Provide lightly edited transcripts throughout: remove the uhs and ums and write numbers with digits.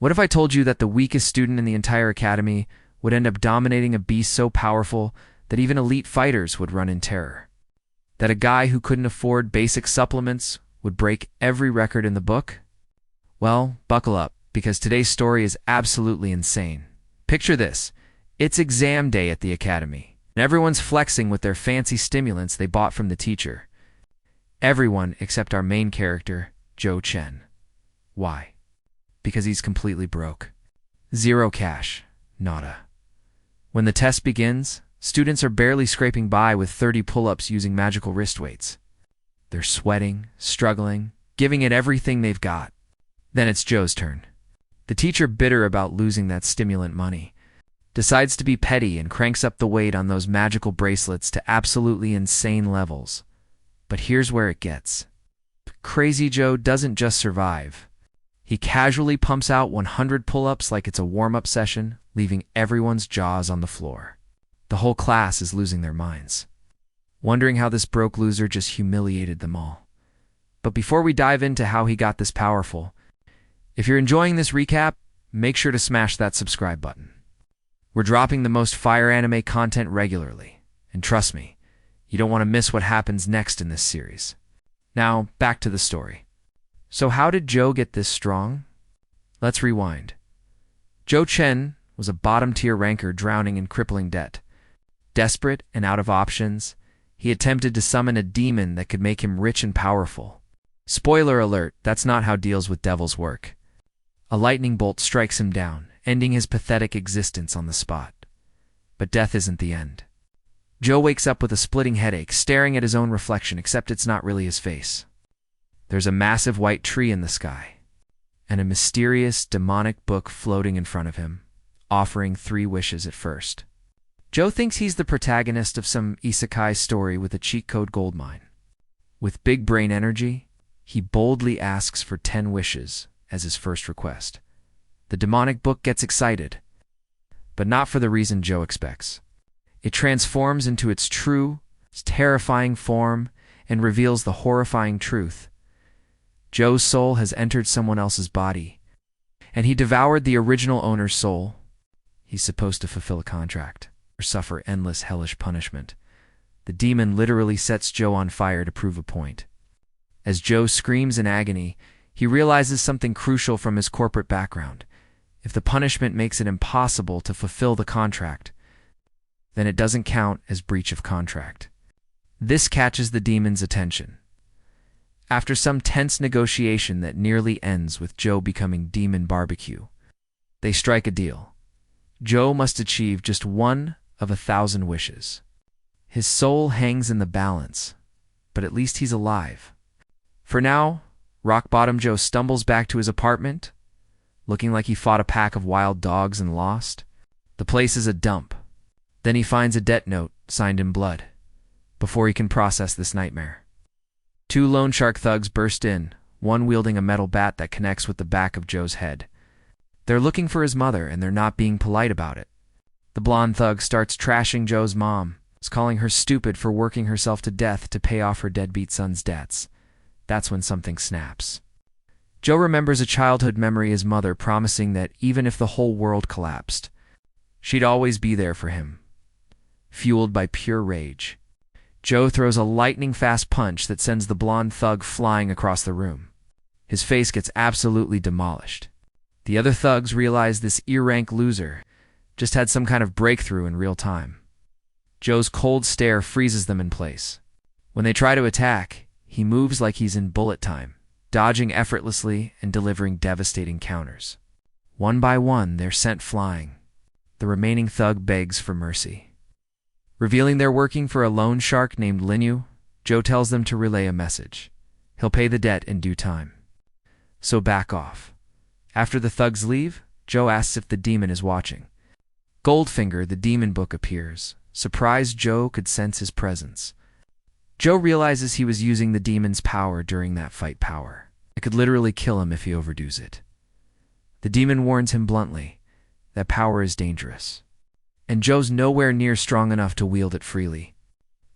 What if I told you that the weakest student in the entire academy would end up dominating a beast so powerful that even elite fighters would run in terror? That a guy who couldn't afford basic supplements would break every record in the book? Well, buckle up, because today's story is absolutely insane. Picture this. It's exam day at the academy, and everyone's flexing with their fancy stimulants they bought from the teacher. Everyone except our main character, Joe Chen. Why? Because he's completely broke. Zero cash. Nada. When the test begins, students are barely scraping by with 30 pull-ups using magical wrist weights. They're sweating, struggling, giving it everything they've got. Then it's Joe's turn. The teacher, bitter about losing that stimulant money, decides to be petty and cranks up the weight on those magical bracelets to absolutely insane levels. But here's where it gets. Crazy Joe doesn't just survive. He casually pumps out 100 pull-ups like it's a warm-up session, leaving everyone's jaws on the floor. The whole class is losing their minds, wondering how this broke loser just humiliated them all. But before we dive into how he got this powerful, if you're enjoying this recap, make sure to smash that subscribe button. We're dropping the most fire anime content regularly, and trust me, you don't want to miss what happens next in this series. Now, back to the story. So how did Joe get this strong? Let's rewind. Joe Chen was a bottom-tier ranker drowning in crippling debt. Desperate and out of options, he attempted to summon a demon that could make him rich and powerful. Spoiler alert, that's not how deals with devils work. A lightning bolt strikes him down, ending his pathetic existence on the spot. But death isn't the end. Joe wakes up with a splitting headache, staring at his own reflection, except it's not really his face. There's a massive white tree in the sky, and a mysterious, demonic book floating in front of him, offering 3 wishes at first. Joe thinks he's the protagonist of some isekai story with a cheat code goldmine. With big brain energy, he boldly asks for 10 wishes as his first request. The demonic book gets excited, but not for the reason Joe expects. It transforms into its true, terrifying form and reveals the horrifying truth. Joe's soul has entered someone else's body, and he devoured the original owner's soul. He's supposed to fulfill a contract or suffer endless hellish punishment. The demon literally sets Joe on fire to prove a point. As Joe screams in agony, he realizes something crucial from his corporate background. If the punishment makes it impossible to fulfill the contract, then it doesn't count as breach of contract. This catches the demon's attention. After some tense negotiation that nearly ends with Joe becoming Demon Barbecue, they strike a deal. Joe must achieve just 1 of 1,000 wishes. His soul hangs in the balance, but at least he's alive. For now, Rock Bottom Joe stumbles back to his apartment, looking like he fought a pack of wild dogs and lost. The place is a dump. Then he finds a debt note signed in blood, before he can process this nightmare. 2 loan shark thugs burst in, one wielding a metal bat that connects with the back of Joe's head. They're looking for his mother, and they're not being polite about it. The blonde thug starts trashing Joe's mom, calling her stupid for working herself to death to pay off her deadbeat son's debts. That's when something snaps. Joe remembers a childhood memory, his mother promising that even if the whole world collapsed, she'd always be there for him. Fueled by pure rage, Joe throws a lightning-fast punch that sends the blonde thug flying across the room. His face gets absolutely demolished. The other thugs realize this ear-rank loser just had some kind of breakthrough in real time. Joe's cold stare freezes them in place. When they try to attack, he moves like he's in bullet time, dodging effortlessly and delivering devastating counters. One by one, they're sent flying. The remaining thug begs for mercy. Revealing they're working for a loan shark named Linyu, Joe tells them to relay a message. He'll pay the debt in due time. So back off. After the thugs leave, Joe asks if the demon is watching. Goldfinger, the demon book, appears. Surprised Joe could sense his presence. Joe realizes he was using the demon's power during that fight. It could literally kill him if he overdoes it. The demon warns him bluntly that power is dangerous, and Joe's nowhere near strong enough to wield it freely.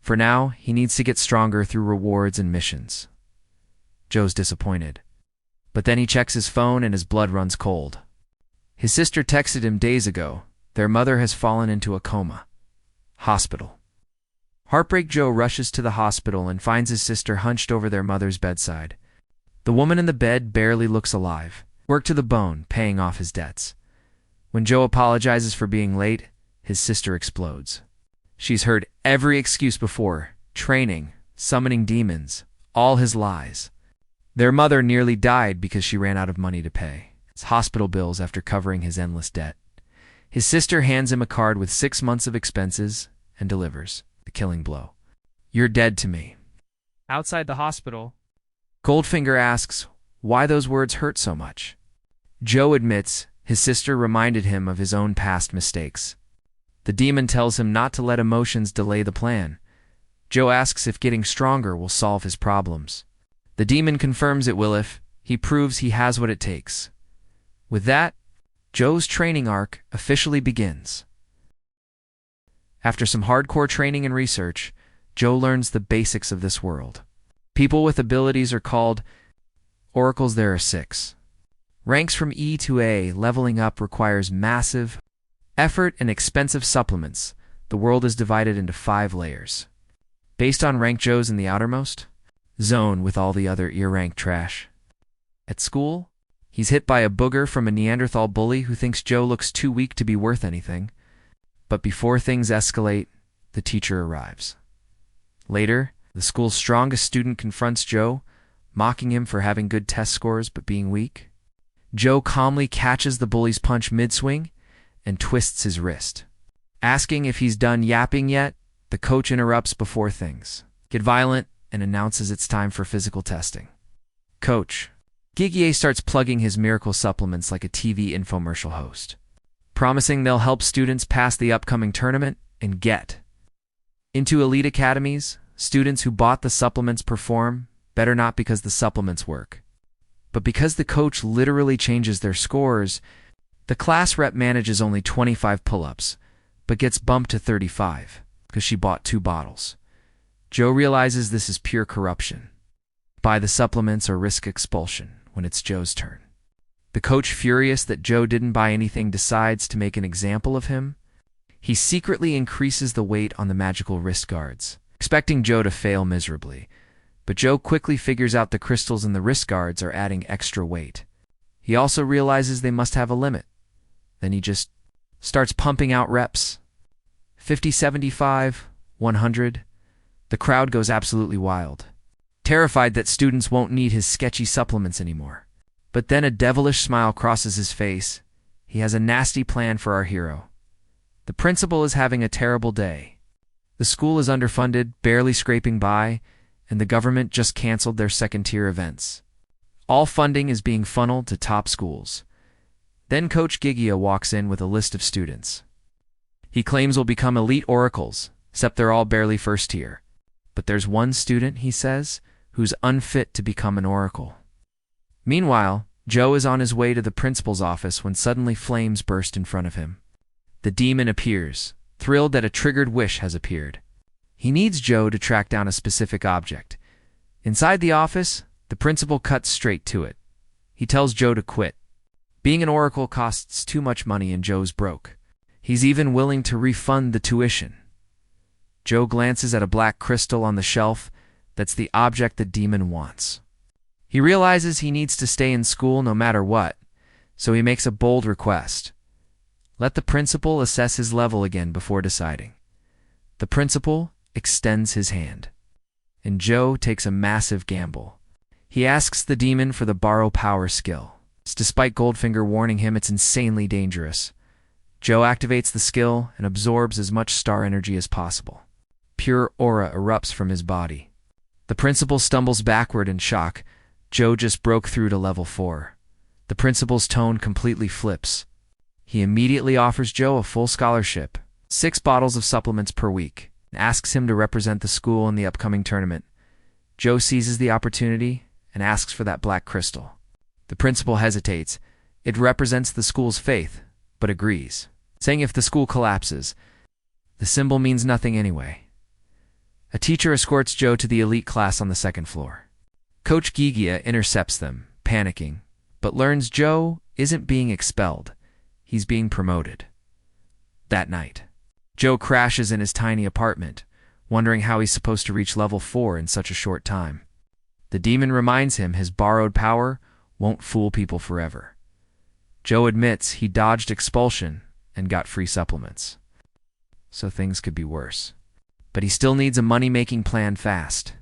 For now, he needs to get stronger through rewards and missions. Joe's disappointed, but then he checks his phone and his blood runs cold. His sister texted him days ago. Their mother has fallen into a coma. Hospital. Heartbreak Joe rushes to the hospital and finds his sister hunched over their mother's bedside. The woman in the bed barely looks alive, worked to the bone, paying off his debts. When Joe apologizes for being late, his sister explodes. She's heard every excuse before: training, summoning demons, all his lies. Their mother nearly died because she ran out of money to pay his hospital bills after covering his endless debt. His sister hands him a card with 6 months of expenses and delivers the killing blow. "You're dead to me." Outside the hospital, Goldfinger asks why those words hurt so much. Joe admits his sister reminded him of his own past mistakes. The demon tells him not to let emotions delay the plan. Joe asks if getting stronger will solve his problems. The demon confirms it will if he proves he has what it takes. With that, Joe's training arc officially begins. After some hardcore training and research, Joe learns the basics of this world. People with abilities are called oracles. There are 6. Ranks from E to A. Leveling up requires massive effort and expensive supplements. The world is divided into 5 layers. Based on rank, Joe's in the outermost zone with all the other ear-rank trash. At school, he's hit by a booger from a Neanderthal bully who thinks Joe looks too weak to be worth anything. But before things escalate, the teacher arrives. Later, the school's strongest student confronts Joe, mocking him for having good test scores but being weak. Joe calmly catches the bully's punch mid-swing and twists his wrist. Asking if he's done yapping yet, the coach interrupts before things get violent and announces it's time for physical testing. Coach Gigie starts plugging his miracle supplements like a TV infomercial host, promising they'll help students pass the upcoming tournament and get into elite academies. Students who bought the supplements perform better, not because the supplements work, but because the coach literally changes their scores. The class rep manages only 25 pull-ups, but gets bumped to 35 because she bought 2 bottles. Joe realizes this is pure corruption. Buy the supplements or risk expulsion when it's Joe's turn. The coach, furious that Joe didn't buy anything, decides to make an example of him. He secretly increases the weight on the magical wrist guards, expecting Joe to fail miserably. But Joe quickly figures out the crystals in the wrist guards are adding extra weight. He also realizes they must have a limit. Then he just starts pumping out reps. 50, 75, 100. The crowd goes absolutely wild, terrified that students won't need his sketchy supplements anymore. But then a devilish smile crosses his face. He has a nasty plan for our hero. The principal is having a terrible day. The school is underfunded, barely scraping by, and the government just canceled their second-tier events. All funding is being funneled to top schools. Then Coach Gigia walks in with a list of students he claims will become elite oracles, except they're all barely first tier. But there's one student, he says, who's unfit to become an oracle. Meanwhile, Joe is on his way to the principal's office when suddenly flames burst in front of him. The demon appears, thrilled that a triggered wish has appeared. He needs Joe to track down a specific object. Inside the office, the principal cuts straight to it. He tells Joe to quit. Being an oracle costs too much money and Joe's broke. He's even willing to refund the tuition. Joe glances at a black crystal on the shelf. That's the object the demon wants. He realizes he needs to stay in school no matter what, so he makes a bold request. Let the principal assess his level again before deciding. The principal extends his hand, and Joe takes a massive gamble. He asks the demon for the borrow power skill. Despite Goldfinger warning him it's insanely dangerous, Joe activates the skill and absorbs as much star energy as possible. Pure aura erupts from his body. The principal stumbles backward in shock. Joe just broke through to level 4. The principal's tone completely flips. He immediately offers Joe a full scholarship, 6 bottles of supplements per week, and asks him to represent the school in the upcoming tournament. Joe seizes the opportunity and asks for that black crystal. The principal hesitates. It represents the school's faith, but agrees, saying if the school collapses, the symbol means nothing anyway. A teacher escorts Joe to the elite class on the 2nd floor. Coach Gigia intercepts them, panicking, but learns Joe isn't being expelled. he's being promoted. That night, Joe crashes in his tiny apartment, wondering how he's supposed to reach level 4 in such a short time. The demon reminds him his borrowed power won't fool people forever. Joe admits he dodged expulsion and got free supplements. So things could be worse. But he still needs a money-making plan fast.